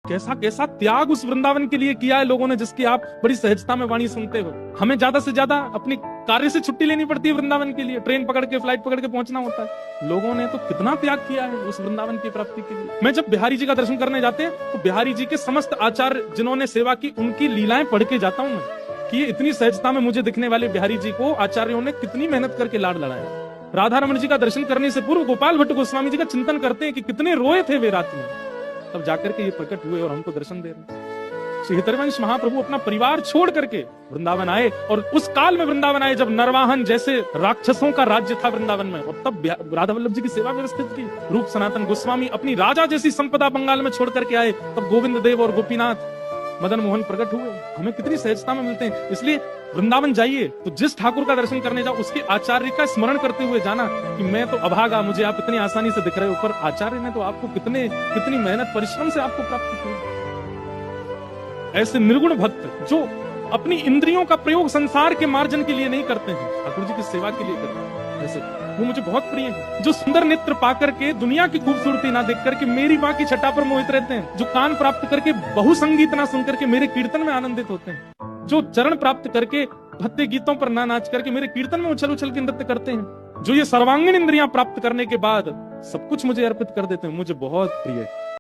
कैसा कैसा त्याग उस वृंदावन के लिए किया है लोगों ने, जिसकी आप बड़ी सहजता में वाणी सुनते हो। हमें ज्यादा से ज्यादा अपनी कार्य से छुट्टी लेनी पड़ती है वृंदावन के लिए, ट्रेन पकड़ के फ्लाइट पकड़ के पहुंचना होता है। लोगों ने तो कितना त्याग किया है उस वृंदावन की प्राप्ति के लिए। मैं जब बिहारी जी का दर्शन करने जाते हैं तो बिहारी जी के समस्त आचार्य जिन्होंने सेवा की उनकी लीलाएं पढ़ के जाता हूं मैं, कि ये इतनी सहजता में मुझे दिखने वाले बिहारी जी को आचार्यों ने कितनी मेहनत करके लाड लड़ाया। राधा रमण जी का दर्शन करने से पूर्व गोपाल भट्ट गोस्वामी जी का चिंतन करते हैं कि कितने रोए थे वे रात में, तब जाकर के ये प्रकट हुए और हमको दर्शन दे रहे हैं। श्री हितरवंश महाप्रभु अपना परिवार छोड़ करके वृंदावन आए, और उस काल में वृंदावन आए जब नरवाहन जैसे राक्षसों का राज्य था वृंदावन में, और तब राधा वल्लभ जी की सेवा व्यवस्थित की। रूप सनातन गोस्वामी अपनी राजा जैसी संपदा बंगाल में छोड़ करके आए, तब गोविंद देव और गोपीनाथ मदन मोहन प्रकट हुए। हमें कितनी सहजता में मिलते हैं। इसलिए वृंदावन जाइए तो जिस ठाकुर का दर्शन करने जाओ उसके आचार्य का स्मरण करते हुए जाना कि मैं तो अभागा, मुझे आप इतनी आसानी से दिख रहे हो, पर आचार्य ने तो आपको कितनी मेहनत परिश्रम से आपको प्राप्त किया। ऐसे निर्गुण भक्त जो अपनी इंद्रियों का प्रयोग संसार के मार्जन के लिए नहीं करते हैं, ठाकुर जी की सेवा के लिए करते हैं, ऐसे वो मुझे बहुत प्रिय है। जो सुंदर नेत्र पाकर के दुनिया की खूबसूरती ना देख करके मेरी माँ की छटा पर मोहित रहते हैं, जो कान प्राप्त करके बहु संगीत ना सुन करके मेरे कीर्तन में आनंदित होते हैं, जो चरण प्राप्त करके भक्ति गीतों पर ना नाच करके मेरे कीर्तन में उछल उछल के नृत्य करते हैं, जो ये सर्वांगीण इंद्रियां प्राप्त करने के बाद सब कुछ मुझे अर्पित कर देते हैं, मुझे बहुत प्रिय है।